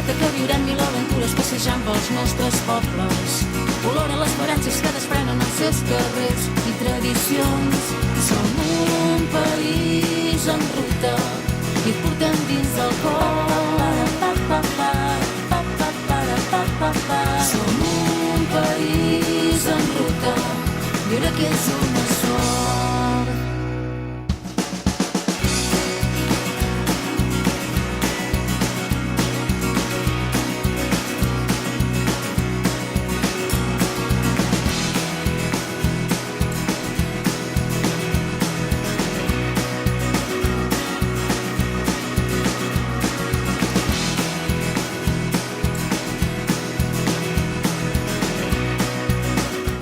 Dissabte que viurem mil aventures passejant pels nostres pobles. Olor a les esperances que desprenen els seus carrers i tradicions. Som un país en ruta i et portem dins del cor. Som un país en ruta, mira que és una sort.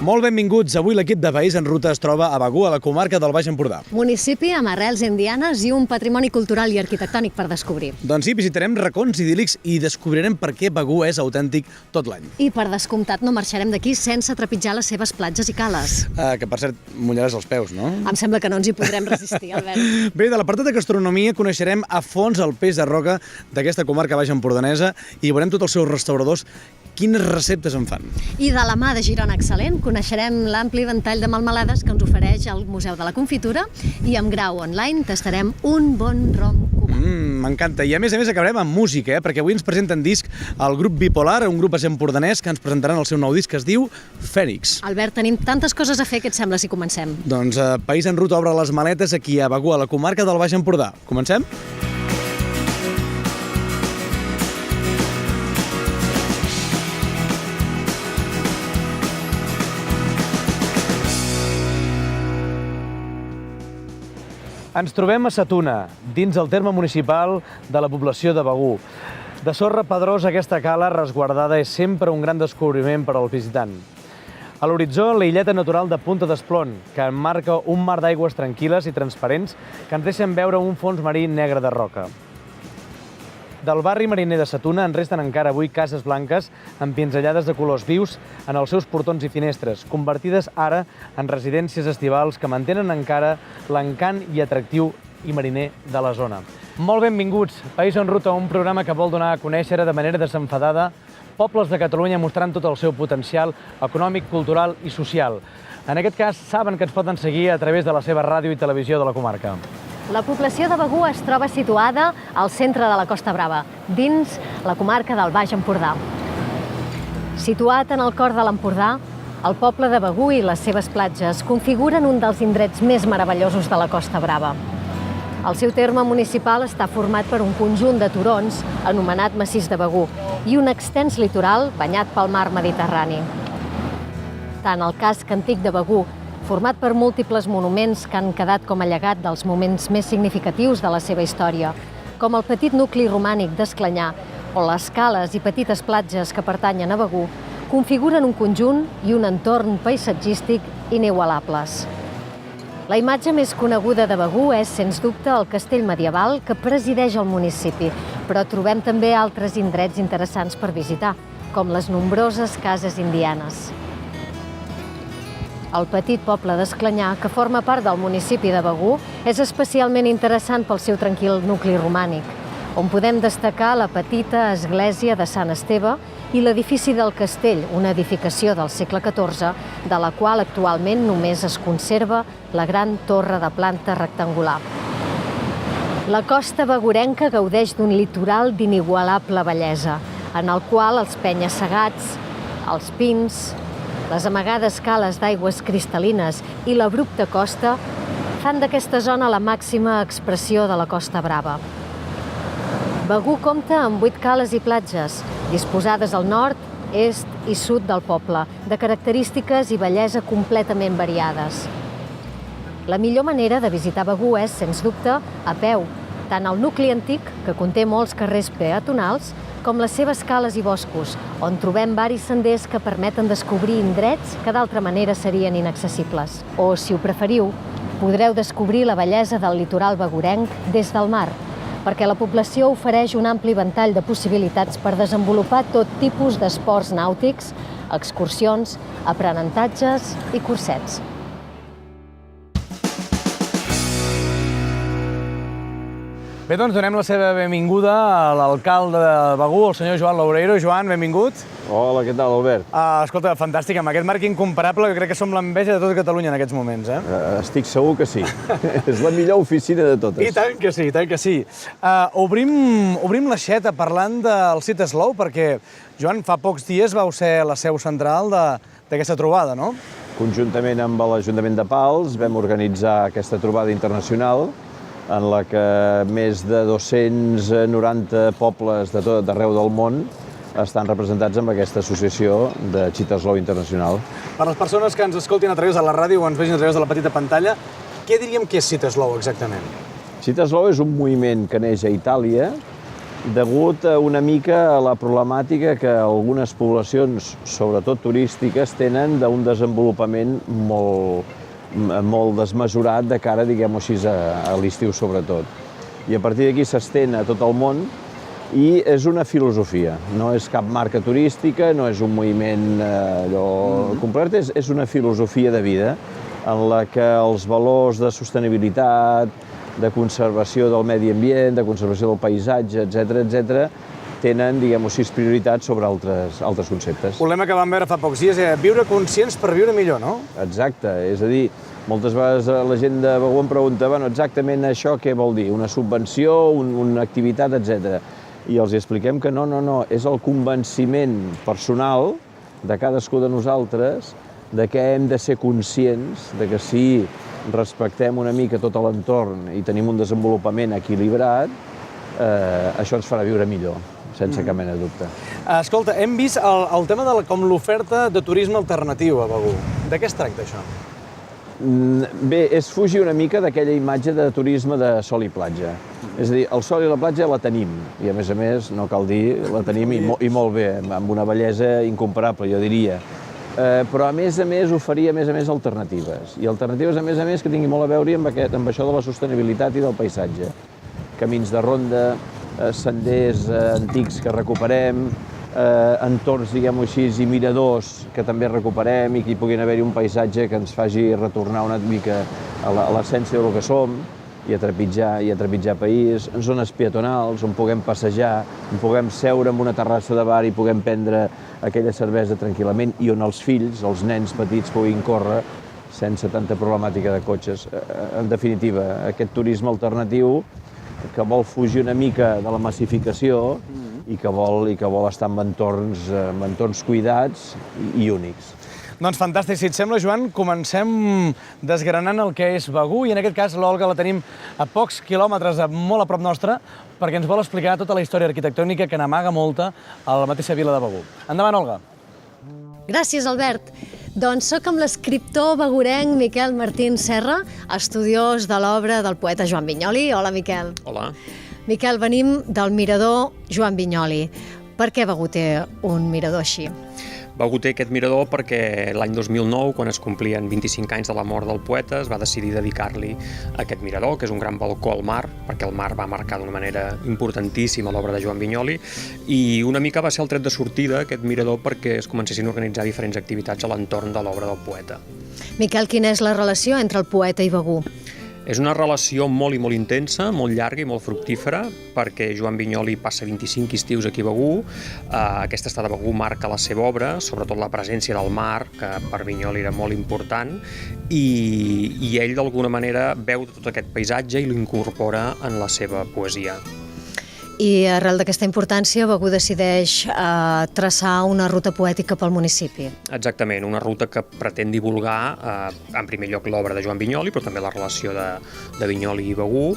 Molt benvinguts. Avui l'equip de País en Ruta es troba a Begur, a la comarca del Baix Empordà. Municipi amb arrels indianes i un patrimoni cultural i arquitectònic per descobrir. Doncs sí, visitarem racons idíl·lics i descobrirem per què Begur és autèntic tot l'any. I per descomptat no marxarem d'aquí sense trepitjar les seves platges i cales. Que per cert, mullaràs els peus, no? Em sembla que no ens hi podrem resistir, Albert. Bé, de l'apartat de gastronomia coneixerem a fons el peix de roca d'aquesta comarca baix empordanesa i veurem tots els seus restauradors quines receptes en fan. I de la mà de Girona Excel·lent coneixerem l'ampli ventall de melmelades que ens ofereix el Museu de la Confitura i amb Grau Online tastarem un bon rom cubà. M'encanta. I a més acabarem amb música, perquè avui ens presenten disc el grup Bipolar, un grup empordanès que ens presentaran el seu nou disc que es diu Fènix. Albert, tenim tantes coses a fer, què et sembla si comencem? Doncs País en Ruta obre les maletes aquí a Begur, a la comarca del Baix Empordà. Comencem? Ens trobem a Sa Tuna, dins el terme municipal de la població de Begur. De sorra pedrosa, aquesta cala resguardada és sempre un gran descobriment per al visitant. A l'horitzó, la illeta natural de Punta d'Esplon, que emmarca un mar d'aigües tranquil·les i transparents que ens deixen veure un fons marí negre de roca. Del barri mariner de Sa Tuna en resten encara avui cases blanques amb pinzellades de colors vius en els seus portons i finestres, convertides ara en residències estivals que mantenen encara l'encant i atractiu i mariner de la zona. Molt benvinguts. País en Ruta, un programa que vol donar a conèixer de manera desenfadada pobles de Catalunya mostrant tot el seu potencial econòmic, cultural i social. En aquest cas, saben que ens poden seguir a través de la seva ràdio i televisió de la comarca. La població de Begur es troba situada al centre de la Costa Brava, dins la comarca del Baix Empordà. Situat en el cor de l'Empordà, el poble de Begur i les seves platges configuren un dels indrets més meravellosos de la Costa Brava. El seu terme municipal està format per un conjunt de turons, anomenat Massís de Begur, i un extens litoral banyat pel mar Mediterrani. Tant el casc antic de Begur, format per múltiples monuments que han quedat com a llegat dels moments més significatius de la seva història, com el petit nucli romànic d'Esclanyà o les cales i petites platges que pertanyen a Begur, configuren un conjunt i un entorn paisatgístic inigualables. La imatge més coneguda de Begur és, sens dubte, el castell medieval que presideix el municipi, però trobem també altres indrets interessants per visitar, com les nombroses cases indianes. El petit poble d'Esclanyà, que forma part del municipi de Begur, és especialment interessant pel seu tranquil nucli romànic, on podem destacar la petita església de Sant Esteve i l'edifici del castell, una edificació del segle XIV, de la qual actualment només es conserva la gran torre de planta rectangular. La costa begurenca gaudeix d'un litoral d'inigualable bellesa, en el qual els penya-segats, els pins, les amagades cales d'aigües cristal·lines i l'abrupta costa fan d'aquesta zona la màxima expressió de la Costa Brava. Begur compta amb 8 cales i platges, disposades al nord, est i sud del poble, de característiques i bellesa completament variades. La millor manera de visitar Begur és, sens dubte, a peu, tant el nucli antic, que conté molts carrers peatonals, com les seves cales i boscos, on trobem varis senders que permeten descobrir indrets que d'altra manera serien inaccessibles. O, si ho preferiu, podreu descobrir la bellesa del litoral begurenc des del mar, perquè la població ofereix un ampli ventall de possibilitats per desenvolupar tot tipus d'esports nàutics, excursions, aprenentatges i cursets. Bé, doncs donem la seva benvinguda a l'alcalde de Begur, el senyor Joan Loureiro. Joan, benvingut. Hola, què tal, Albert? Escolta, fantàstic, amb aquest marc incomparable, que crec que som l'enveja de tota Catalunya en aquests moments, eh? Estic segur que sí. És la millor oficina de totes. I tant que sí, i tant que sí. Obrim l'aixeta parlant del Sit Slow, perquè, Joan, fa pocs dies vau ser la seu central d'aquesta trobada, no? Conjuntament amb l'Ajuntament de Pals vam organitzar aquesta trobada internacional en la que més de 290 pobles d'arreu del món estan representats amb aquesta associació de Sit Slow Internacional. Per les persones que ens escoltin a través de la ràdio o ens vegin a través de la petita pantalla, què diríem que és Sit Slow exactament? Sit Slow és un moviment que neix a Itàlia degut una mica a la problemàtica que algunes poblacions, sobretot turístiques, tenen d'un desenvolupament molt desmesurat de cara, diguem-ho així, a l'estiu sobretot. I a partir d'aquí s'estén a tot el món i és una filosofia, no és cap marca turística, no és un moviment complet, és una filosofia de vida en la que els valors de sostenibilitat, de conservació del medi ambient, de conservació del paisatge, etc., tenen, diguem-ho així, prioritat sobre altres conceptes. Un lema que vam veure fa pocs dies és viure conscients per viure millor, no? Exacte, és a dir, moltes vegades la gent de Begur em pregunta exactament això què vol dir, una subvenció, una activitat, etc. I els expliquem que no, és el convenciment personal de cadascú de nosaltres de que hem de ser conscients de que si respectem una mica tot l'entorn i tenim un desenvolupament equilibrat, això ens farà viure millor, sense cap mena de dubte. Escolta, hem vist el tema de com l'oferta de turisme alternatiu a Begur. De què es tracta, això? Bé, és fugir una mica d'aquella imatge de turisme de sol i platja. És a dir, el sol i la platja la tenim, i a més, no cal dir, la tenim i molt bé, amb una bellesa incomparable, jo diria. Però a més oferir alternatives. I alternatives, a més, que tinguin molt a veure amb això de la sostenibilitat i del paisatge. Camins de ronda, senders antics que recuperem, entorns, diguem-ho així, i miradors que també recuperem i que hi puguin haver-hi un paisatge que ens faci retornar una mica a l'essència del que som i a trepitjar país, zones peatonals on puguem passejar, on puguem seure en una terrassa de bar i puguem prendre aquella cervesa tranquil·lament i on els fills, els nens petits, puguin córrer sense tanta problemàtica de cotxes. En definitiva, aquest turisme alternatiu que vol fugir una mica de la massificació i que vol estar en entorns cuidats i únics. Doncs fantàstic, si et sembla, Joan, comencem desgranant el que és Begur i en aquest cas l'Olga la tenim a pocs quilòmetres, molt a prop nostra, perquè ens vol explicar tota la història arquitectònica que n'amaga molta a la mateixa vila de Begur. Endavant, Olga. Gràcies, Albert. Doncs soc amb l'escriptor begurenc Miquel Martín Serra, estudiós de l'obra del poeta Joan Vinyoli. Hola, Miquel. Hola. Miquel, venim del mirador Joan Vinyoli. Per què Begur té un mirador així? Begur té aquest mirador perquè l'any 2009, quan es complien 25 anys de la mort del poeta, es va decidir dedicar-li a aquest mirador, que és un gran balcó al mar, perquè el mar va marcar d'una manera importantíssima l'obra de Joan Vinyoli, i una mica va ser el tret de sortida aquest mirador perquè es comencessin a organitzar diferents activitats a l'entorn de l'obra del poeta. Miquel, quina és la relació entre el poeta i Begur? És una relació molt i molt intensa, molt llarga i molt fructífera, perquè Joan Vinyoli passa 25 estius aquí a Begur. Aquesta estada a Begur marca la seva obra, sobretot la presència del mar, que per Vinyoli era molt important, i ell d'alguna manera veu tot aquest paisatge i l'incorpora en la seva poesia. I arrel d'aquesta importància, Begur decideix traçar una ruta poètica pel municipi. Exactament, una ruta que pretén divulgar, en primer lloc, l'obra de Joan Vinyoli, però també la relació de Vinyoli i Begur,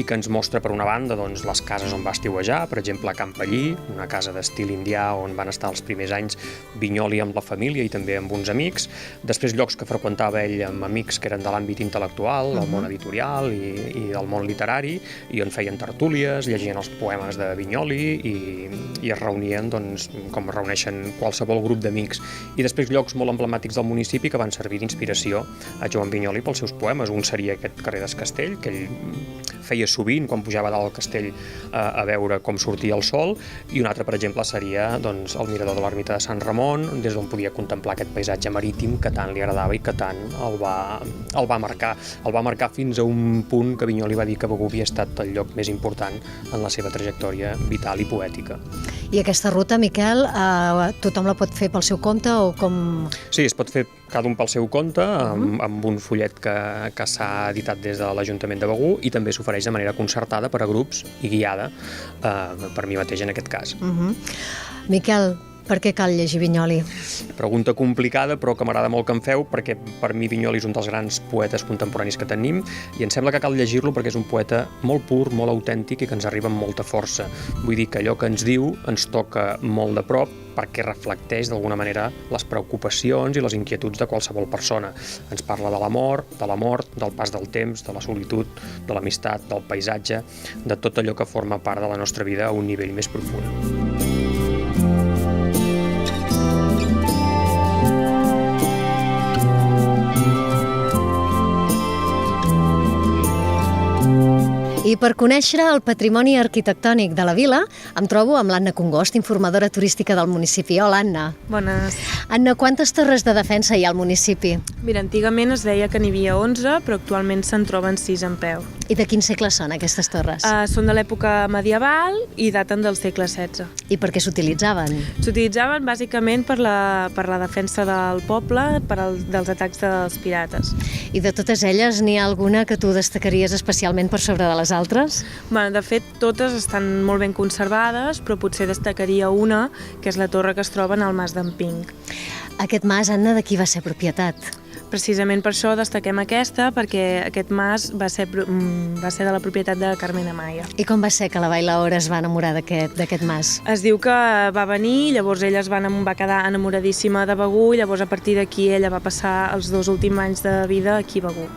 i que ens mostra, per una banda, les cases on va estiuejar, per exemple, a Can Pallí, una casa d'estil indià on van estar els primers anys Vinyoli amb la família i també amb uns amics. Després, llocs que freqüentava ell amb amics que eren de l'àmbit intel·lectual, del món editorial i del món literari, i on feien tertúlies, llegien els poemes de Vinyoli i es reunien com es reuneixen qualsevol grup d'amics. I després llocs molt emblemàtics del municipi que van servir d'inspiració a Joan Vinyoli pels seus poemes. Un seria aquest carrer d'Escastell, que ell feia sovint quan pujava dalt al castell a veure com sortia el sol, i un altre, per exemple, seria doncs, el mirador de l'ermita de Sant Ramon, des d'on podia contemplar aquest paisatge marítim que tant li agradava i que tant el va marcar. El va marcar fins a un punt que Vinyoli va dir que Begur havia estat el lloc més important en la seva trajectòria vital i poètica. I aquesta ruta, Miquel, tothom la pot fer pel seu compte o com... Sí, es pot fer cada un pel seu compte, amb un fullet que s'ha editat des de l'Ajuntament de Begur, i també s'ofereix de manera concertada per a grups i guiada per mi mateix en aquest cas. Miquel, per què cal llegir Vinyoli? Pregunta complicada, però que m'agrada molt que em feu, perquè per mi Vinyoli és un dels grans poetes contemporanis que tenim, i em sembla que cal llegir-lo perquè és un poeta molt pur, molt autèntic i que ens arriba amb molta força. Vull dir que allò que ens diu ens toca molt de prop, perquè reflecteix d'alguna manera les preocupacions i les inquietuds de qualsevol persona. Ens parla de la mort, del pas del temps, de la solitud, de l'amistat, del paisatge, de tot allò que forma part de la nostra vida a un nivell més profund. I per conèixer el patrimoni arquitectònic de la vila, em trobo amb l'Anna Congost, informadora turística del municipi. Hola, Anna. Bones. Anna, quantes torres de defensa hi ha al municipi? Mira, antigament es deia que n'hi havia 11, però actualment se'n troben 6 en peu. I de quin segle són aquestes torres? Són de l'època medieval i daten del segle XVI. I per què s'utilitzaven? S'utilitzaven bàsicament per la defensa del poble, dels atacs dels pirates. I de totes elles, n'hi ha alguna que tu destacaries especialment per sobre de les altres? Bueno, de fet, totes estan molt ben conservades, però potser destacaria una, que és la torre que es troba en el Mas d'en Pink. Aquest mas, Anna, de qui va ser propietat? Precisament per això destaquem aquesta, perquè aquest mas va ser de la propietat de Carmen Amaya. I com va ser que la bailaora es va enamorar d'aquest mas? Es diu que va venir, llavors ella va quedar enamoradíssima de Begur, i llavors a partir d'aquí ella va passar els 2 últims anys de vida aquí a Begur.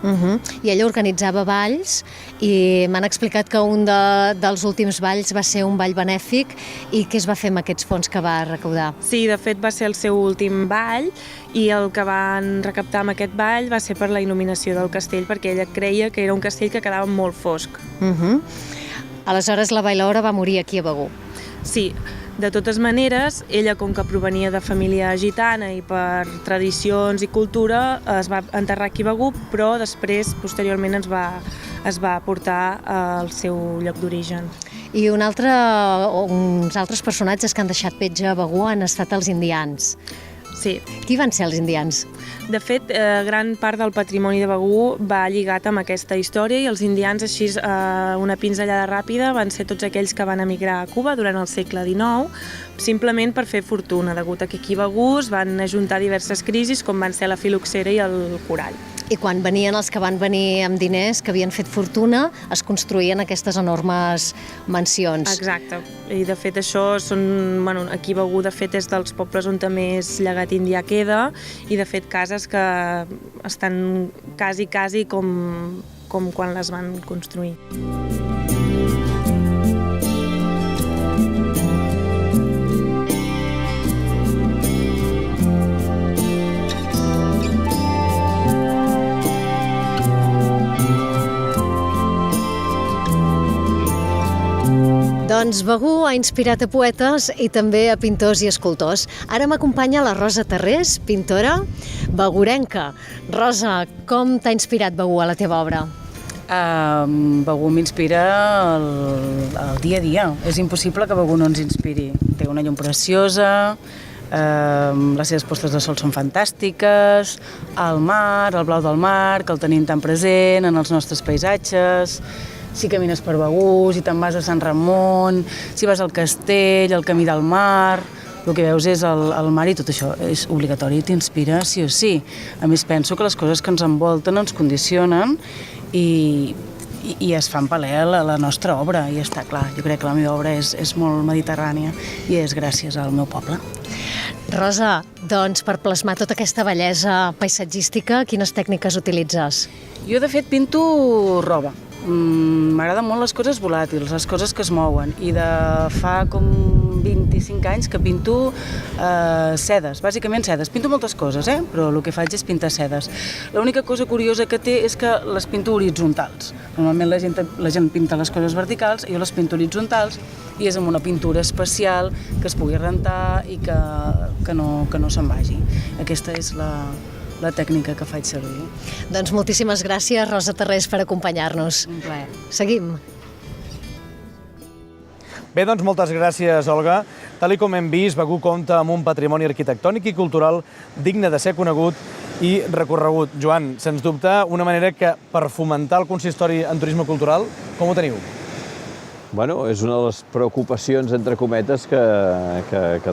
I ella organitzava balls, i m'han explicat que un dels últims balls va ser un ball benèfic, i què es va fer amb aquests fons que va recaudar? Sí, de fet va ser el seu últim ball, i el que van recaptar amb aquest ball va ser per la il·luminació del castell, perquè ella creia que era un castell que quedava molt fosc. Aleshores la bailaora va morir aquí a Begur. Sí, de totes maneres, ella, com que provenia de família gitana i per tradicions i cultura, es va enterrar aquí a Begur, però després, posteriorment, es va portar al seu lloc d'origen. I uns altres personatges que han deixat petja a Begur han estat els indians. Sí. Qui van ser els indians? De fet, gran part del patrimoni de Begur va lligat amb aquesta història, i els indians, així una pinzellada ràpida, van ser tots aquells que van emigrar a Cuba durant el segle XIX, simplement per fer fortuna, degut a que aquí a Begur es van ajuntar diverses crisis, com van ser la filoxera i el corall. I quan venien els que van venir amb diners, que havien fet fortuna, es construïen aquestes enormes mansions. Exacte. I de fet això aquí a Begur de fet és dels pobles on més llegat indià queda, i de fet cases que estan quasi com quan les van construir. Doncs Begur ha inspirat a poetes i també a pintors i escultors. Ara m'acompanya la Rosa Tarrés, pintora begurenca. Rosa, com t'ha inspirat Begur a la teva obra? Begur m'inspira el dia a dia. És impossible que Begur no ens inspiri. Té una llum preciosa, les seves postes de sol són fantàstiques, el mar, el blau del mar, que el tenim tan present en els nostres paisatges. Si camines per Begur, si te'n vas a Sant Ramon, si vas al castell, al camí del mar, el que veus és el mar, i tot això és obligatori, t'inspira sí o sí. A més, penso que les coses que ens envolten ens condicionen i es fan paral·lel a la nostra obra, i està clar. Jo crec que la meva obra és molt mediterrània i és gràcies al meu poble. Rosa, doncs per plasmar tota aquesta bellesa paisatgística, quines tècniques utilitzes? Jo, de fet, pinto roba. m'agraden molt les coses volàtils, les coses que es mouen, i de fa com 25 anys que pinto sedes, bàsicament sedes. Pinto moltes coses, però el que faig és pintar sedes. L'única cosa curiosa que té és que les pinto horitzontals. Normalment la gent pinta les coses verticals, jo les pinto horitzontals, i és amb una pintura especial que es pugui rentar i que no se'n vagi. Aquesta és la tècnica que faig servir. Doncs moltíssimes gràcies, Rosa Tarrés, per acompanyar-nos. Un plaer. Seguim. Bé, doncs moltes gràcies, Olga. Tal com hem vist, Begur compta amb un patrimoni arquitectònic i cultural digne de ser conegut i recorregut. Joan, sens dubte, una manera que per fomentar el consistori en turisme cultural, com ho teniu? Bueno, és una de les preocupacions, entre cometes, que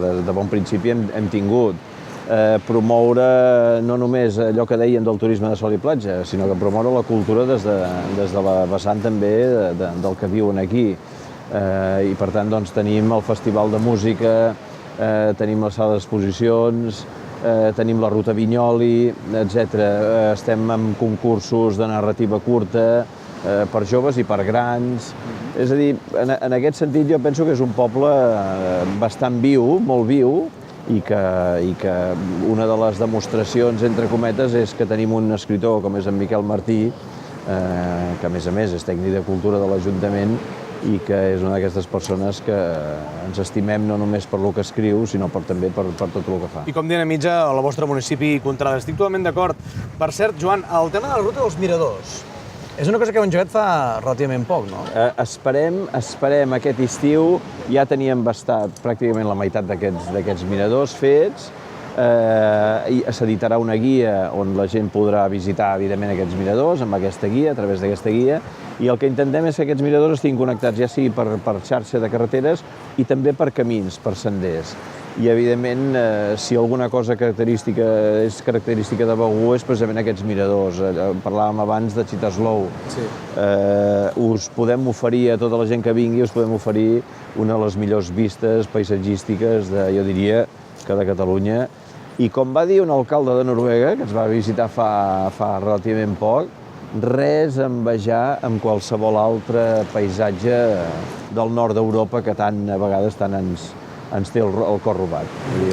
de bon principi hem tingut. Promoure no només allò que deien del turisme de sol i platja, sinó que promoure la cultura des de la vessant també del que viuen aquí. I per tant doncs, tenim el Festival de Música, tenim la sala d'exposicions, tenim la Ruta Vinyoli, etc. Estem amb concursos de narrativa curta per joves i per grans. És a dir, en aquest sentit jo penso que és un poble bastant viu, molt viu, i que una de les demostracions, entre cometes, és que tenim un escriptor com és en Miquel Martí, que a més és tècnic de cultura de l'Ajuntament i que és una d'aquestes persones que ens estimem no només per el que escriu, sinó també per tot el que fa. I com dinamitza el vostre municipi i Contrada. Estic totalment d'acord. Per cert, Joan, el tema de la ruta dels miradors és una cosa que heu engegat fa relativament poc, no? Esperem aquest estiu. Ja teníem bastat pràcticament la meitat d'aquests miradors fets. S'editarà una guia on la gent podrà visitar, evidentment, aquests miradors, amb aquesta guia, a través d'aquesta guia, i el que intentem és que aquests miradors estiguin connectats, ja sigui per xarxa de carreteres i també per camins, per senders. I, evidentment, si alguna cosa és característica de Begur és precisament aquests miradors. Parlàvem abans de Chitaslou. Sí. Us podem oferir a tota la gent que vingui, us podem oferir una de les millors vistes paisatgístiques, jo diria, que de Catalunya. I com va dir un alcalde de Noruega, que ens va visitar fa relativament poc, res a envejar amb qualsevol altre paisatge del nord d'Europa que a vegades tant ens té el cor robat.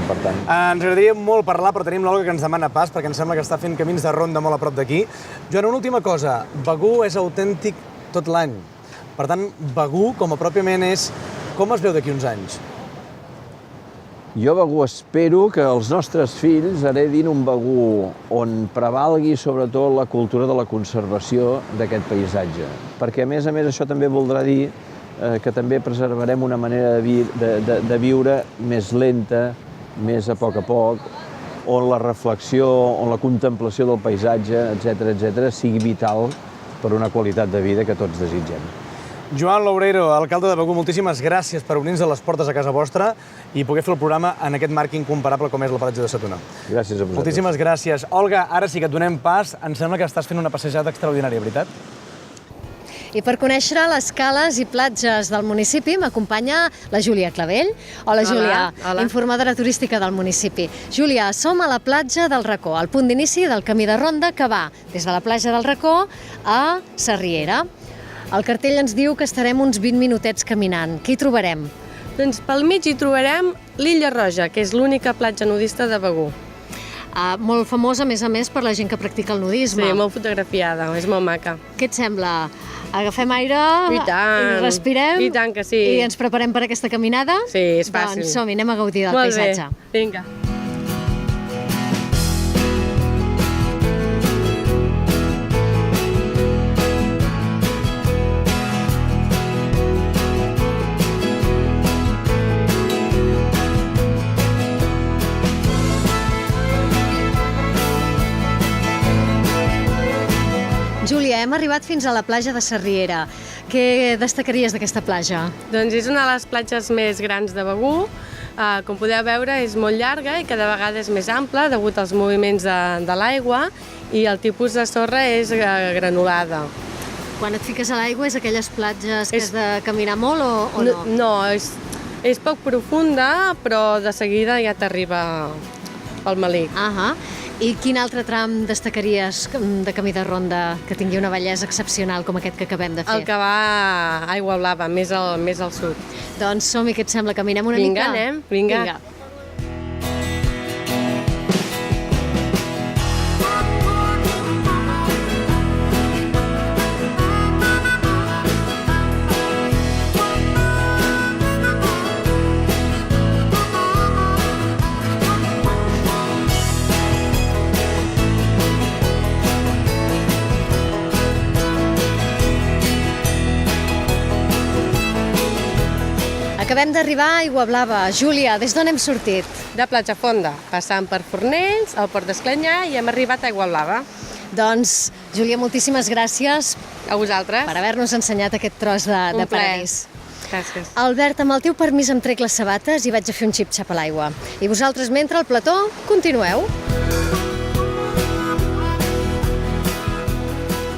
Per tant... Ens agradaria molt parlar, però tenim l'Olga que ens demana pas, perquè ens sembla que està fent camins de ronda molt a prop d'aquí. Joan, una última cosa. Begur és autèntic tot l'any. Per tant, Begur, com a pròpiament, és com es veu d'aquí uns anys? Jo, Begur, espero que els nostres fills heredin un Begur on prevalgui sobretot la cultura de la conservació d'aquest paisatge. Perquè, a més, això també voldrà dir que també preservarem una manera de viure més lenta, més a poc, on la reflexió, on la contemplació del paisatge, etc., sigui vital per una qualitat de vida que tots desitgem. Joan Loureiro, alcalde de Begur, moltíssimes gràcies per obrir-nos les portes a casa vostra i poder fer el programa en aquest marc incomparable com és la platja de Sa Tuna. Gràcies a vosaltres. Moltíssimes gràcies. Olga, ara sí que et donem pas. Em sembla que estàs fent una passejada extraordinària, veritat? I per conèixer les cales i platges del municipi m'acompanya la Júlia Clavell. Hola, Júlia, informadora turística del municipi. Júlia, som a la platja del Racó, al punt d'inici del camí de ronda que va des de la platja del Racó a Sarriera. El cartell ens diu que estarem uns 20 minutets caminant. Què hi trobarem? Doncs pel mig hi trobarem l'Illa Roja, que és l'única platja nudista de Begur. Molt famosa, a més, per la gent que practica el nudisme. Sí, molt fotografiada, és molt maca. Què et sembla? Agafem aire, I tant, respirem i tant que sí. I ens preparem per aquesta caminada? Sí, és fàcil. Doncs som-hi, anem a gaudir del paisatge. Molt bé, vinga. Júlia, hem arribat fins a la platja de Sarriera. Què destacaries d'aquesta platja? Doncs és una de les platges més grans de Begur. Com podeu veure, és molt llarga i cada vegada és més ampla degut als moviments de l'aigua i el tipus de sorra és granulada. Quan et fiques a l'aigua és aquelles platges que has de caminar molt o no? No, és poc profunda, però de seguida ja t'arriba el melic. I quin altre tram destacaries de camí de ronda que tingui una bellesa excepcional com aquest que acabem de fer? El que va a Aigua Blava, més al sud. Doncs som-hi, què et sembla? Caminem una mica? Vinga, anem. Vinga. Acabem d'arribar a Aigua Blava. Júlia, des d'on hem sortit? De Platja Fonda, passant per Fornells, al Port d'Esclanyà i hem arribat a Aigua Blava. Doncs, Júlia, moltíssimes gràcies A vosaltres. per haver-nos ensenyat aquest tros de paradís. Gràcies. Albert, amb el teu permís em trec les sabates i vaig a fer un xip-xap a l'aigua. I vosaltres, mentre al plató, continueu.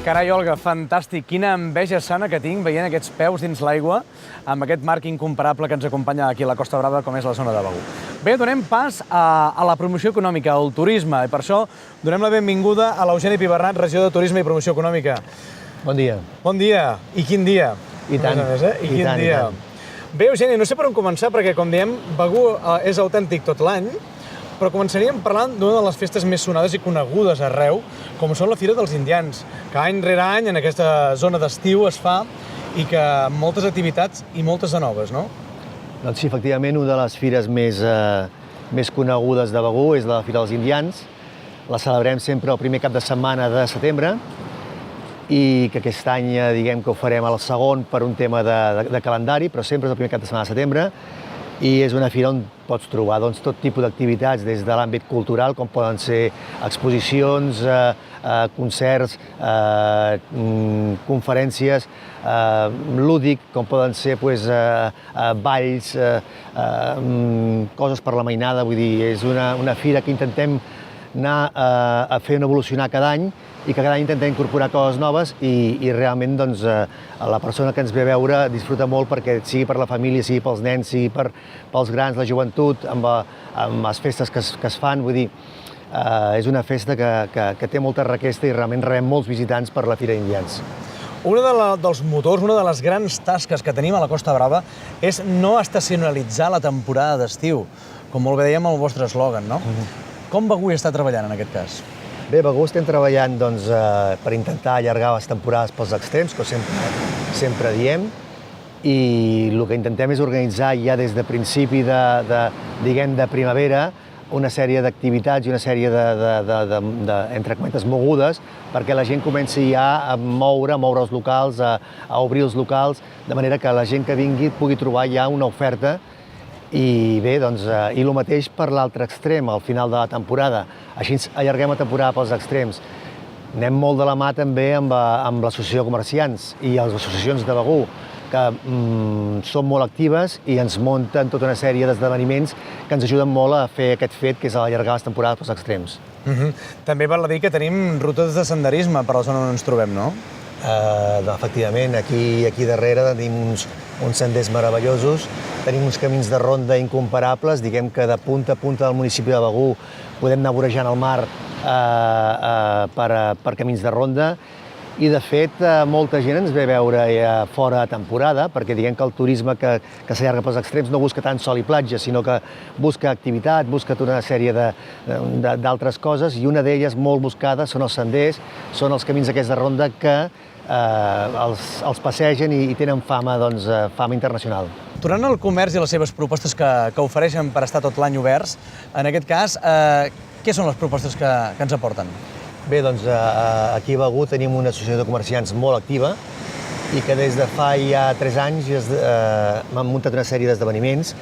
Carai, Olga, fantàstic. Quina enveja sana que tinc veient aquests peus dins l'aigua amb aquest marc incomparable que ens acompanya aquí a la Costa Brava, com és la zona de Begur. Bé, donem pas a la promoció econòmica, al turisme, i per això donem la benvinguda a l'Eugeni Pibernat, regidor de Turisme i Promoció Econòmica. Bon dia. Bon dia. I quin dia? I tant. A més, I quin dia. Bé, Eugeni, no sé per on començar, perquè, com diem, Begur és autèntic tot l'any, però començaríem parlant d'una de les festes més sonades i conegudes arreu, com són la Fira dels Indians, que any rere any en aquesta zona d'estiu es fa i que amb moltes activitats i moltes de noves, no? Doncs sí, efectivament, una de les fires més conegudes de Begur és la Fira dels Indians. La celebrem sempre el primer cap de setmana de setembre i que aquest any diguem que ho farem al segon per un tema de calendari, però sempre és el primer cap de setmana de setembre. I és una fira on pots trobar tot tipus d'activitats, des de l'àmbit cultural, com poden ser exposicions, concerts, conferències, lúdic, com poden ser balls, coses per la mainada. Vull dir, és una fira que intentem anar a fer evolucionar cada any i que cada any intentem incorporar coses noves i realment doncs, la persona que ens ve a veure disfruta molt perquè sigui per la família, sigui pels nens, sigui pels grans, la joventut, amb les festes que es fan. Vull dir, és una festa que té molta requesta i realment rebem molts visitants per la Fira d'Indians. Un dels motors, una de les grans tasques que tenim a la Costa Brava és no estacionalitzar la temporada d'estiu, com molt bé dèiem el vostre eslògan, no? Com Begur està treballant en aquest cas? Bé, a Begur estem treballant per intentar allargar les temporades pels extrems, que sempre diem, i el que intentem és organitzar ja des de principi de primavera una sèrie d'activitats i una sèrie entre cometes, mogudes, perquè la gent comenci ja a moure els locals, a obrir els locals, de manera que la gent que vingui pugui trobar ja una oferta. I bé, doncs, i el mateix per l'altre extrem, al final de la temporada. Així ens allarguem la temporada pels extrems. Anem molt de la mà també amb l'Associació de Comerciants i les associacions de Begur, que són molt actives i ens munten tota una sèrie d'esdeveniments que ens ajuden molt a fer aquest fet, que és allargar les temporades pels extrems. També val a dir que tenim rutes de senderisme per la zona on ens trobem, no? Efectivament, aquí darrere tenim uns senders meravellosos, tenim uns camins de ronda incomparables, diguem que de punta a punta del municipi de Begur podem anar vorejant el mar per camins de ronda i, de fet, molta gent ens ve a veure fora de temporada, perquè diguem que el turisme que s'allarga pels extrems no busca tant sol i platja, sinó que busca activitat, busca tota una sèrie d'altres coses, i una d'elles molt buscada són els senders, són els camins aquests de ronda que els passegen i tenen fama internacional. Tornant al comerç i les seves propostes que ofereixen per estar tot l'any oberts, en aquest cas, què són les propostes que ens aporten? Bé, doncs aquí a Begur tenim una associació de comerciants molt activa i que des de fa ja 3 anys m'han muntat una sèrie d'esdeveniments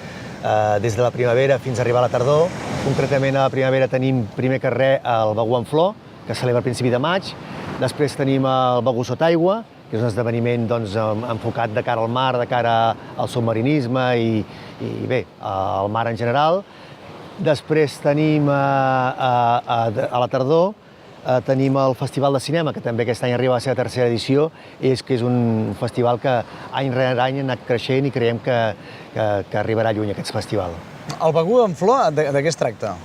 des de la primavera fins a arribar a la tardor. Concretament, a la primavera tenim primer que res el Begur en Flor, que celebra a principi de maig. Després tenim el Begur Sota Aigua, que és un esdeveniment enfocat de cara al mar, de cara al submarinisme i bé, al mar en general. Després tenim a la tardor tenim el Festival de Cinema, que també aquest any arriba a la seva 3a edició, que és un festival que any rere any ha anat creixent i creiem que arribarà lluny aquest festival. El Begur en Flor, de què es tracta?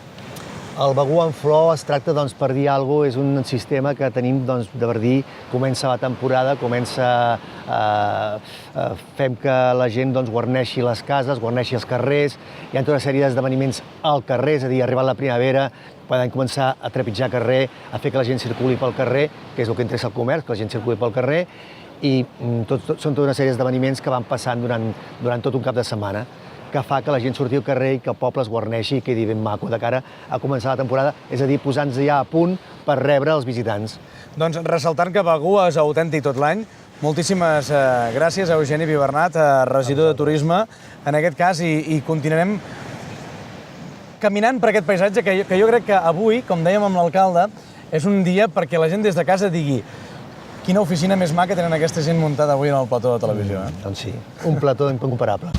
El Begur en flor es tracta, doncs, per dir alguna cosa, és un sistema que tenim, doncs, de Verdí, comença la temporada, fem que la gent, doncs, guarneixi les cases, guarneixi els carrers, hi ha tota una sèrie d'esdeveniments al carrer, és a dir, arribat la primavera, poden començar a trepitjar carrer, a fer que la gent circuli pel carrer, que és el que interessa al comerç, que la gent circuli pel carrer, i són tota una sèrie d'esdeveniments que van passant durant tot un cap de setmana, que fa que la gent surti al carrer i que el poble es guarneixi i quedi ben maco de cara a començar la temporada, és a dir, posant-nos ja a punt per rebre els visitants. Doncs ressaltant que Begur és autèntic tot l'any, moltíssimes gràcies a Eugeni Pibernat, regidor de Turisme, en aquest cas, i continuarem caminant per aquest paisatge que jo crec que avui, com dèiem amb l'alcalde, és un dia perquè la gent des de casa digui quina oficina més maca tenen aquesta gent muntada avui en el plató de televisió. Doncs sí, un plató incomparable.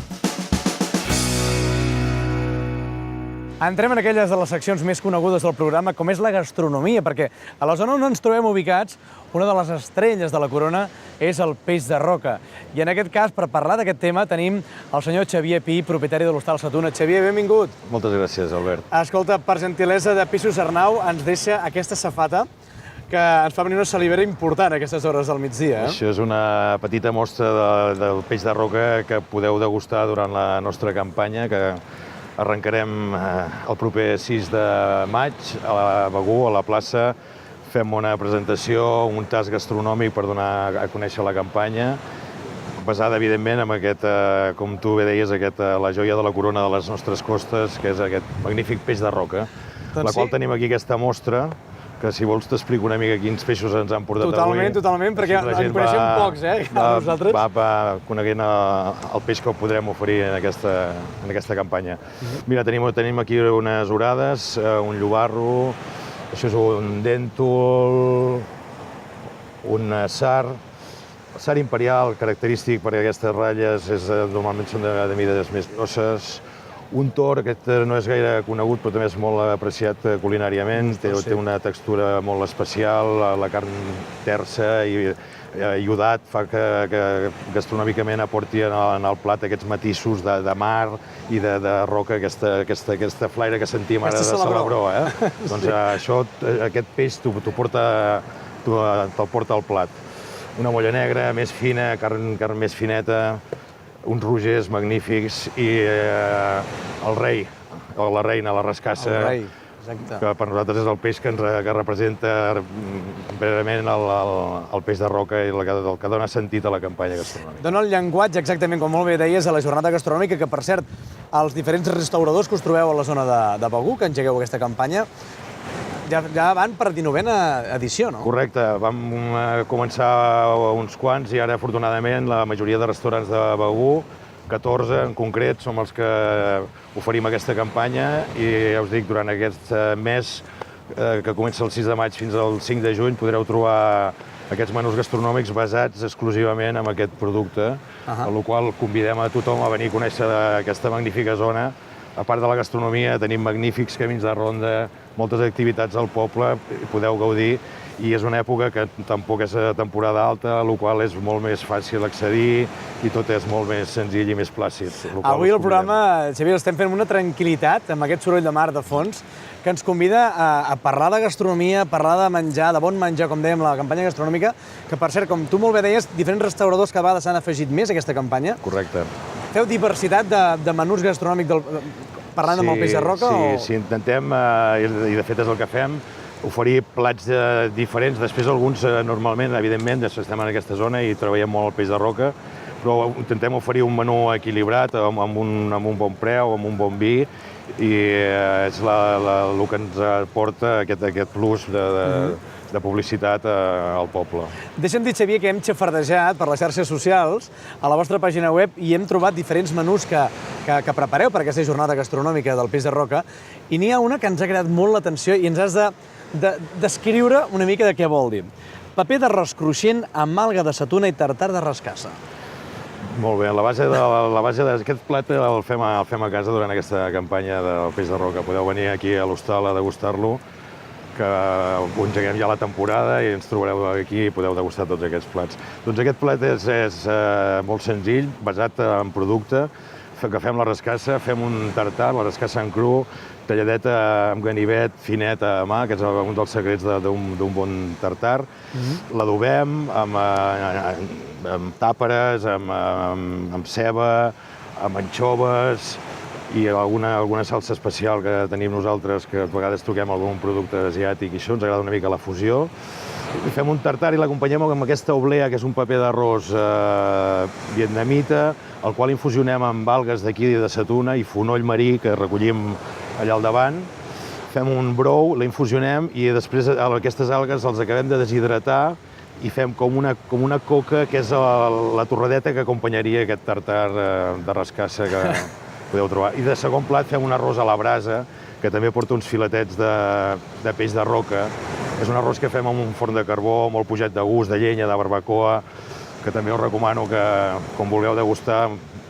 Entrem en aquelles de les seccions més conegudes del programa, com és la gastronomia, perquè a la zona on ens trobem ubicats, una de les estrelles de la corona és el peix de roca. I en aquest cas, per parlar d'aquest tema, tenim el senyor Xavier Pi, propietari de l'Hostal Sa Tuna. Xavier, benvingut. Moltes gràcies, Albert. Escolta, per gentilesa de Pisos Arnau, ens deixa aquesta safata que ens fa venir una salivera important a aquestes hores del migdia. Això és una petita mostra del peix de roca que podeu degustar durant la nostra campanya, que arrencarem el proper 6 de maig a la Begur, a la plaça. Fem una presentació, un tast gastronòmic per donar a conèixer la campanya, basada, evidentment, en aquest, com tu bé deies, la joia de la corona de les nostres costes, que és aquest magnífic peix de roca, la qual tenim aquí aquesta mostra, que si vols t'explico una mica quins peixos ens han portat avui. Totalment, perquè en coneixem pocs, nosaltres. Va coneguent el peix que podrem oferir en aquesta campanya. Mira, tenim aquí unes orades, un llobarro, això és un dèntol, un sar, sar imperial, característic per aquestes ratlles, normalment són de mides més grosses. Un tor, aquest no és gaire conegut, però també és molt apreciat culinàriament, té una textura molt especial, la carn tersa i iodat fa que gastronòmicament aporti en el plat aquests matisos de mar i de roca, aquesta flaire que sentim ara de Salabró. Doncs això, aquest peix te'l porta al plat. Una molla negra, més fina, carn més fineta, uns rogers magnífics i el rei, o la reina, la rascassa, que per nosaltres és el peix que representa verament el peix de roca i el que dona sentit a la campanya gastronòmica. Dona el llenguatge, exactament com molt bé deies, a la jornada gastronòmica, que per cert, els diferents restauradors que us trobeu a la zona de Begur, que engegueu aquesta campanya, ja van per 19a edició, no? Correcte, vam començar uns quants i ara, afortunadament, la majoria de restaurants de Begur, 14 en concret, som els que oferim aquesta campanya i ja us dic, durant aquest mes que comença el 6 de maig fins al 5 de juny podreu trobar aquests menús gastronòmics basats exclusivament en aquest producte, amb la qual convidem a tothom a venir a conèixer aquesta magnífica zona. A part de la gastronomia, tenim magnífics camins de ronda, moltes activitats al poble, podeu gaudir, i és una època que tampoc és temporada alta, a la qual és molt més fàcil accedir i tot és molt més senzill i més plàcid. Avui el programa, Xavier, estem fent una tranquil·litat amb aquest soroll de mar de fons que ens convida a parlar de gastronomia, a parlar de menjar, de bon menjar, com dèiem, la campanya gastronòmica, que per cert, com tu molt bé deies, diferents restauradors cada vegada s'han afegit més a aquesta campanya. Correcte. Feu diversitat de menús gastronòmics parlant amb el peix de roca? Sí, intentem, i de fet és el que fem, oferir plats diferents. Després alguns, normalment, evidentment, estem en aquesta zona i treballem molt el peix de roca, però intentem oferir un menú equilibrat, amb un bon preu, amb un bon vi, i és el que ens aporta aquest plus de publicitat al poble. Deixa'm dir, Xavier, que hem xafardejat per les xarxes socials a la vostra pàgina web i hem trobat diferents menús que prepareu per aquesta jornada gastronòmica del peix de roca, i n'hi ha una que ens ha agradat molt l'atenció i ens has de descriure una mica de què vol dir. Paper d'arròs cruixent amb alga de sa tuna i tartar de rascassa. Molt bé, la base d'aquest plat el fem a casa durant aquesta campanya del peix de roca. Podeu venir aquí a l'hostal a degustar-lo, que engeguem ja la temporada i ens trobareu aquí i podeu degustar tots aquests plats. Doncs aquest plat és molt senzill, basat en producte, agafem la rascassa, fem un tartar, la rascassa en cru, talladeta amb ganivet, fineta a mà, que és un dels secrets d'un bon tartar. L'adobem amb tàperes, amb ceba, amb anxoves i alguna salsa especial que tenim nosaltres, que a vegades toquem algun producte asiàtic i això, ens agrada una mica la fusió. I fem un tartar i l'acompanyem amb aquesta oblea, que és un paper d'arròs vietnamita, el qual infusionem amb algues d'aquí de Sa Tuna i fonoll marí, que recollim allà al davant. Fem un brou, la infusionem i després aquestes algues els acabem de deshidratar i fem com una coca, que és la torradeta que acompanyaria aquest tartar de rascassa que podeu trobar. I de segon plat fem un arròs a la brasa, que també porta uns filetets de peix de roca. És un arròs que fem amb un forn de carbó, molt pujat de gust, de llenya, de barbacoa, que també us recomano que, quan vulgueu degustar,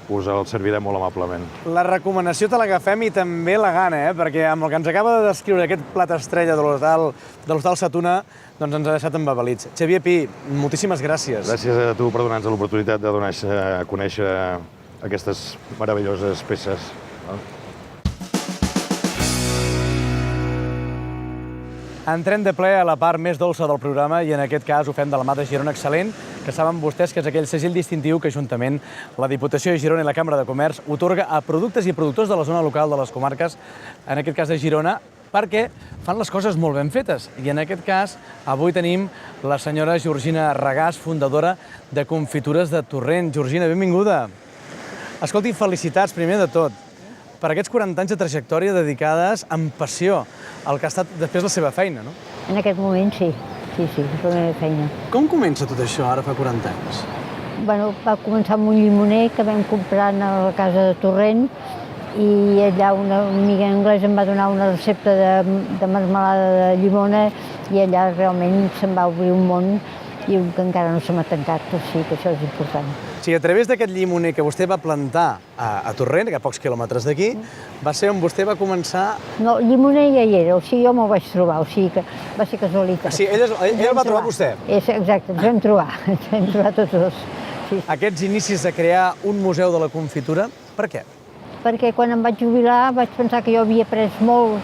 us el servirem molt amablement. La recomanació te l'agafem i també la gana, perquè amb el que ens acaba de descriure aquest plat estrella de l'Hostal Sa Tuna, doncs ens ha deixat embadalits. Xavier Pi, moltíssimes gràcies. Gràcies a tu per donar-nos l'oportunitat de donar a conèixer aquestes meravelloses peces. Entrem de ple a la part més dolça del programa i en aquest cas ho fem de la mà de Girona Excel·lent, que saben vostès que és aquell segell distintiu que juntament la Diputació de Girona i la Cambra de Comerç otorga a productes i productors de la zona local de les comarques, en aquest cas de Girona, perquè fan les coses molt ben fetes. I en aquest cas avui tenim la senyora Georgina Regàs, fundadora de Confitures de Torrent. Georgina, benvinguda. Escolti, felicitats primer de tot per aquests 40 anys de trajectòria dedicades amb passió al que ha estat després la seva feina, no? En aquest moment sí, és la meva feina. Com comença tot això ara fa 40 anys? Bueno, va començar amb un llimoner que vam comprar a la casa de Torrent i allà una amiga anglesa em va donar una recepta de marmelada de llimona i allà realment se'm va obrir un món i que encara no se m'ha tancat, o sigui que això és important. Sí, a través d'aquest llimoner que vostè va plantar a Torrent, que a pocs quilòmetres d'aquí, va ser on vostè va començar... No, llimoner ja hi era, o sigui, jo me'l vaig trobar, o sigui que va ser casualitat. Sí, ell el va trobar vostè? Exacte, ens vam trobar tots dos. Sí. Aquests inicis de crear un museu de la confitura, per què? Perquè quan em vaig jubilar vaig pensar que jo havia après molt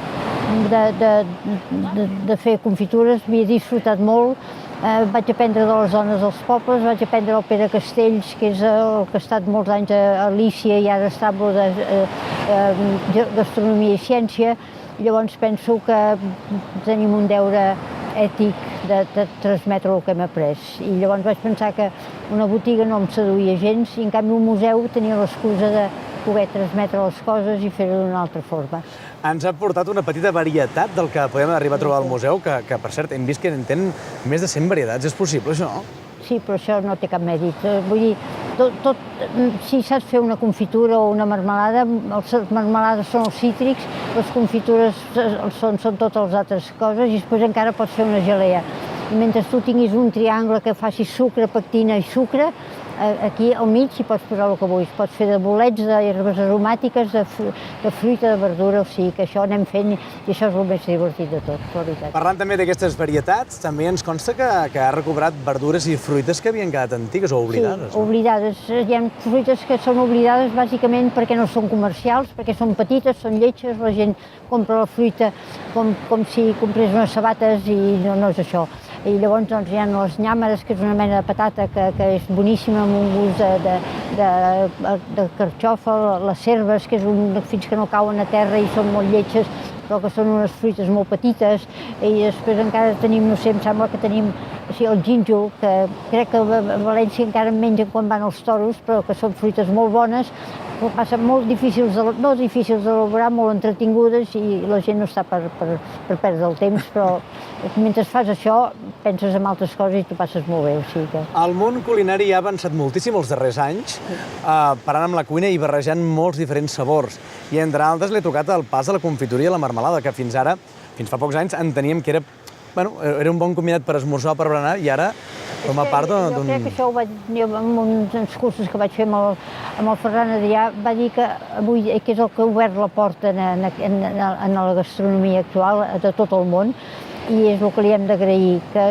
de fer confitures, havia disfrutat molt. Vaig aprendre de les dones dels pobles, vaig aprendre el Pere Castells, que és el que ha estat molts anys a Lícia i ara està amb de gastronomia i ciència. Llavors penso que tenim un deure ètic de transmetre el que hem après. I llavors vaig pensar que una botiga no em seduïa gens i en canvi un museu tenia l'excusa de poder transmetre les coses i fer-ho d'una altra forma. Ens ha portat una petita varietat del que podem arribar a trobar al museu, que per cert hem vist que en tenen més de 100 varietats. És possible, això? Sí, però això no té cap mèrit. Vull dir, si saps fer una confitura o una marmelada, les marmelades són els cítrics, les confitures són totes les altres coses i després encara pots fer una gelea. I mentre tu tinguis un triangle que faci sucre, pectina i sucre, aquí al mig hi pots posar el que vulguis. Pots fer de bolets, d'herbes aromàtiques, de fruita, de verdura, o sigui que això anem fent i això és el més divertit de tot, la veritat. Parlant també d'aquestes varietats, també ens consta que ha recobrat verdures i fruites que havien quedat antigues o oblidades. Sí, oblidades. Hi ha fruites que són oblidades bàsicament perquè no són comercials, perquè són petites, són lletges, la gent compra la fruita com si comprés unes sabates i no és això. I llavors hi ha les nyàmeres, que és una mena de patata que és boníssima amb un gust de carxofa, les cerves, que és fins que no cauen a terra i són molt lletges, però que són unes fruites molt petites, i després encara tenim, no sé, em sembla que tenim el gínjol, que crec que a València encara en mengen quan van als toros, però que són fruites molt bones, que passen molt difícils d'elaborar, molt entretingudes, i la gent no està per perdre el temps, però mentre fas això penses en altres coses i t'ho passes molt bé. O sigui que... El món culinari ha avançat moltíssim els darrers anys, parant amb la cuina i barrejant molts diferents sabors. I entre altres l'he tocat el pas de la confitura i la marmelada, que fins ara, fins fa pocs anys, enteníem que era un bon combinat per esmorzar o per berenar, i ara forma part d'un... Jo crec que això ho vaig dir en uns cursos que vaig fer amb el Ferran Adrià, va dir que avui que és el que ha obert la porta en la gastronomia actual de tot el món, i és el que li hem d'agrair, que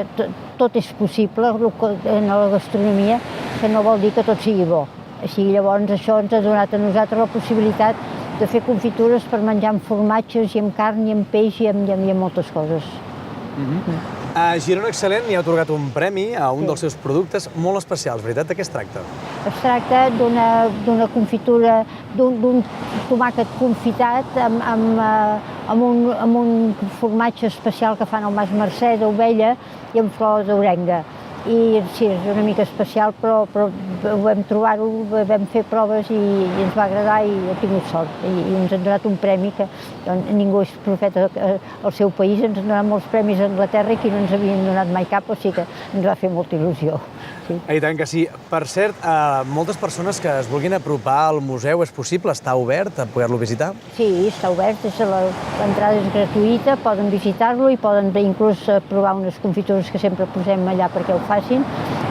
tot és possible en la gastronomia, que no vol dir que tot sigui bo. Així, llavors això ens ha donat a nosaltres la possibilitat de fer confitures per menjar amb formatges i amb carn i amb peix i amb moltes coses. A Girona Excel·lent hi ha atorgat un premi a un dels seus productes molt especials, veritat? De què es tracta? Es tracta d'una confitura, d'un tomàquet confitat amb un formatge especial que fan al Mas Mercè d'ovella i amb flor d'orenga. I sí, és una mica especial, però vam trobar-ho, vam fer proves i ens va agradar i hem tingut sort. I ens han donat un premi que ningú és profeta al seu país, ens han donat molts premis a Anglaterra i aquí no ens havien donat mai cap, o sigui que ens va fer molta il·lusió. Sí. I tant que sí. Per cert, moltes persones que es vulguin apropar al museu, és possible? Està obert a poder-lo visitar? Sí, està obert, l'entrada és gratuïta, poden visitar-lo i poden inclús provar unes confitures que sempre posem allà perquè ho facin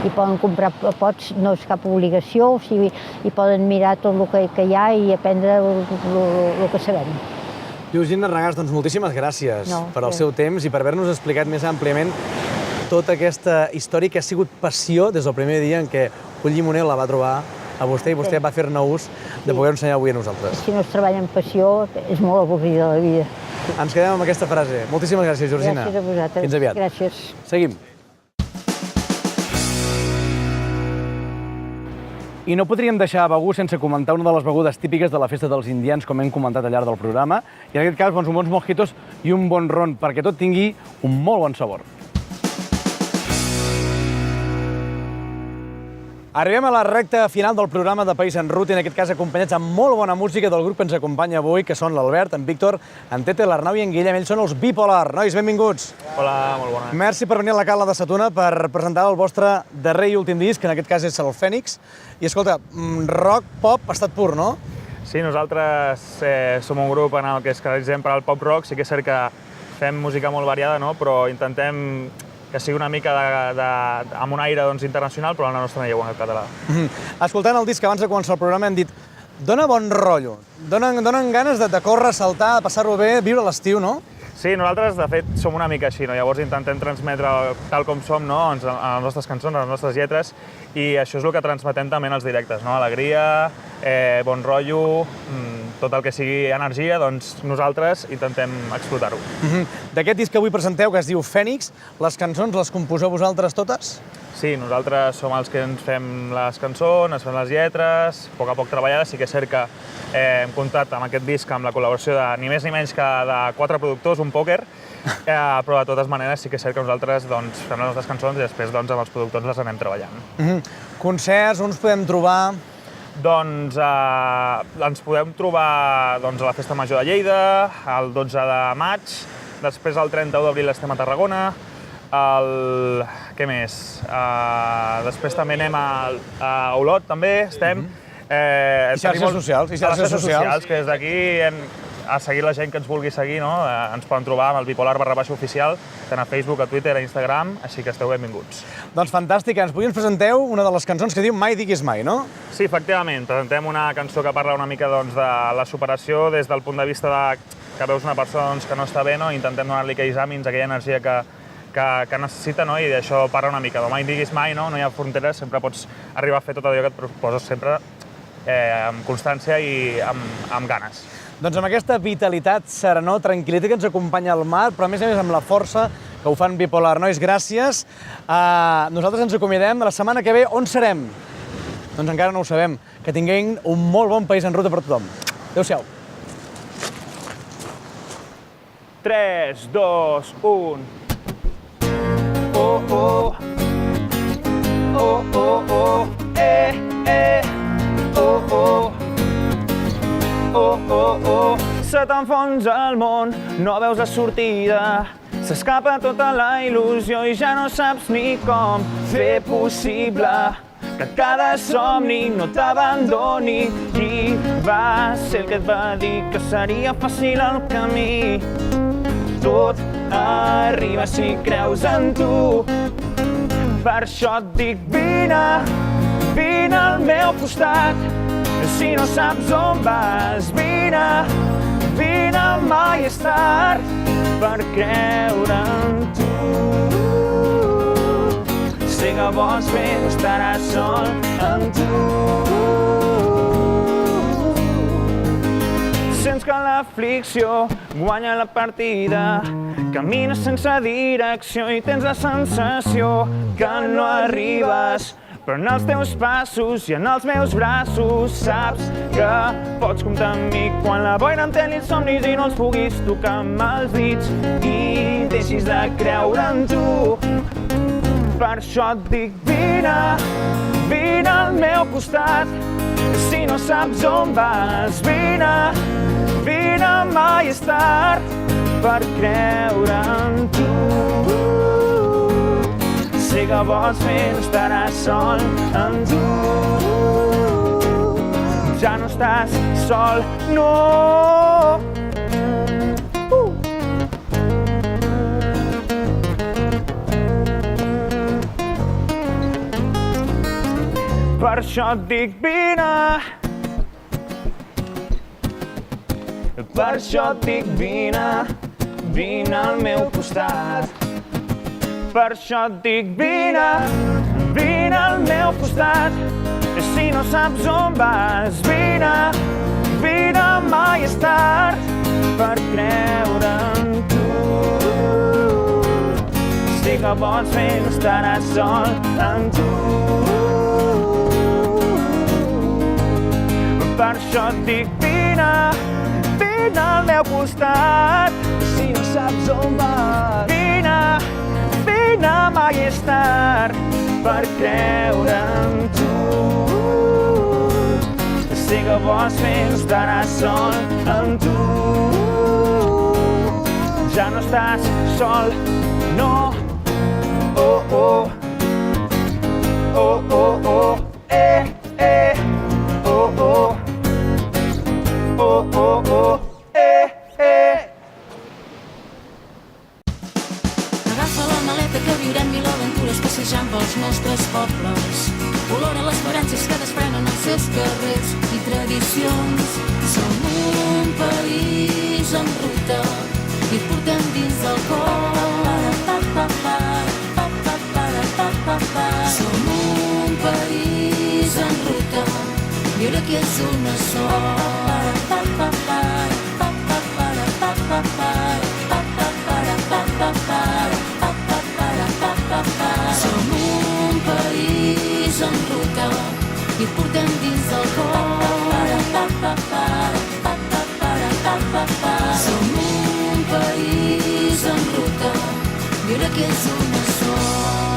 i poden comprar pots, no és cap obligació, o sigui, i poden mirar tot el que hi ha i aprendre el que sabem. Georgina Regàs, doncs moltíssimes gràcies per al seu temps i per haver-nos explicat més àmpliament tota aquesta història que ha sigut passió des del primer dia en què un llimoner la va trobar a vostè i vostè va fer-ne ús de poder ensenyar avui a nosaltres. Si no es treballa amb passió, és molt avorrida la vida. Ens quedem amb aquesta frase. Moltíssimes gràcies, Georgina. Gràcies a vosaltres. Fins aviat. Gràcies. Seguim. I no podríem deixar Begur sense comentar una de les begudes típiques de la festa dels indians, com hem comentat al llarg del programa, i en aquest cas, uns bons mojitos i un bon ron, perquè tot tingui un molt bon sabor. Arribem a la recta final del programa de País en Ruta, i en aquest cas acompanyats amb molt bona música del grup que ens acompanya avui, que són l'Albert, en Víctor, en Tete, l'Arnau i en Guillem. Ells són els Bipolar. Nois, benvinguts. Hola, molt bona. Merci per venir a la Cala de Sa Tuna per presentar el vostre darrer i últim disc, que en aquest cas és el Fènix. I escolta, rock, pop, estat pur, no? Sí, nosaltres som un grup en el que es caracteritzem per al pop rock. Sí que és cert que fem música molt variada, no? Però intentem que sigui una mica amb un aire internacional, però en la nostra llengua, en el català. Escoltant el disc abans de començar el programa hem dit dona bon rotllo, donen ganes de córrer, saltar, de passar-ho bé, viure l'estiu, no? Sí, nosaltres, de fet, som una mica així, no? Llavors intentem transmetre tal com som, no? A les nostres cançons, a les nostres lletres, i això és el que transmetem també en els directes, no? Alegria, bon rotllo, tot el que sigui energia, doncs nosaltres intentem explotar-ho. D'aquest disc que avui presenteu, que es diu Fènix, les cançons les composeu vosaltres totes? Sí, nosaltres som els que ens fem les cançons, ens fem les lletres, a poc treballades. Sí que és cert que hem comptat amb aquest disc amb la col·laboració de ni més ni menys que de 4 productors, un pòquer, però de totes maneres sí que és cert que nosaltres fem les nostres cançons i després amb els productors les anem treballant. Concerts, on ens podem trobar? Doncs ens podem trobar a la Festa Major de Lleida, el 12 de maig, després el 31 d'abril estem a Tarragona, què més? Després també anem a Olot, també estem. I xarxes socials. I xarxes socials, que des d'aquí a seguir la gent que ens vulgui seguir, no? Ens poden trobar amb el bipolar_oficial, tant a Facebook, a Twitter, a Instagram, així que esteu benvinguts. Doncs fantàstic, ens ens presenteu una de les cançons que diu Mai diguis mai, no? Sí, efectivament, presentem una cançó que parla una mica de la superació des del punt de vista que veus una persona que no està bé, no? Intentem donar-li aquells ànims, aquella energia que necessita, no? I d'això parla una mica, mai diguis mai, no? No hi ha fronteres, sempre pots arribar a fer tot allò que et proposes sempre amb constància i amb ganes. Doncs amb aquesta vitalitat, serenor, tranquil·litat que ens acompanya al mar, però a més amb la força que ho fan Bipolar. Nois, gràcies. Nosaltres ens acomiadem. La setmana que ve, on serem? Doncs encara no ho sabem. Que tinguin un molt bon País en Ruta per tothom. Adéu-siau. 3, 2, 1... Oh, oh. Oh, oh, oh. Oh, oh. Oh, oh, oh. Se t'enfonsa el món, no veus la sortida, s'escapa tota la il·lusió i ja no saps ni com fer possible que cada somni no t'abandoni. Qui va ser el que et va dir que seria fàcil el camí? Tot arriba si creus en tu. Per això et dic vine al meu costat. Si no saps on vas, vine, mai és tard per creure en tu. Sé que vols fer, no estaràs sol en tu. sents que l'aflicció guanya la partida. Camines sense direcció i tens la sensació que no arribes, però en els teus passos i en els meus braços saps que pots comptar amb mi quan la boira entelli els somnis i no els puguis tocar amb els dits i deixis de creure en tu. Per això et dic vine, vine al meu costat. Si no saps on vas, vine, vine, mai és tard per creure en tu. Sé que vols fer, no estaràs sol en tu. Ja no estàs sol, no. Per això et dic vine. Per això et dic vine, vine al meu costat. Per això et dic vine, vine al meu costat. Si no saps on vas, vine, vine, mai és tard per creure en tu. Si que vols fer, no estaràs sol en tu. Per això et dic vine, vine al meu costat. Si no saps on vas, vine, vine, mai és tard per creure en tu. Sé que vols fer, no estaràs sol en tu. Ja no estàs sol, no. Oh, oh, oh, oh, oh, oh, oh. Oh, oh, oh, Agafa la maleta que viurem mil aventures passejant pels nostres pobles. Olora les esperances que desprenen els seus carrers i tradicions. Som un país en ruta i et portem dins del cor. Som un país en ruta, viure aquí és una sola. Som un país en ruta i et portem dins del cor. Som un país en ruta, viure aquí és una sola.